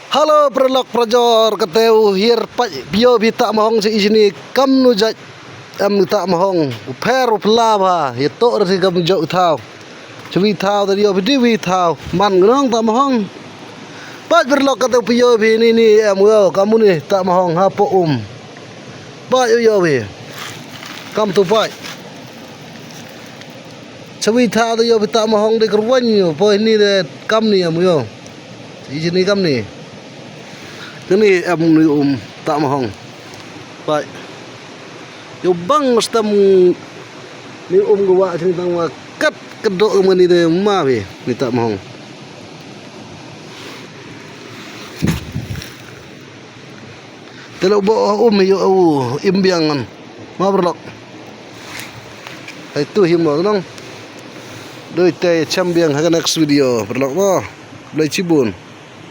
Halo prolog projor kateu hier bio bita mahong si isini kam nu jaj am ta mahong per plava ye to ri kam jo thao chwi thao tadi obi wi thao man ngrong ta mahong ba prolog kateu bio bi ni am yo kamu ni ta mahong ha po ba yo bi kam tu ba chwi thao tadi obi ta mahong de krwan yo po ni de kam ni am yo isini kam ni ini em ni tak mahong. Baik. Yo bang stem ni gua sini tang kat kedok mani de ma be ni tak mahong. Telo bo yo imbiangan. Ma berlok. Itu himo nong. Doi te champion ha next video berlok mo. Lai Cibun.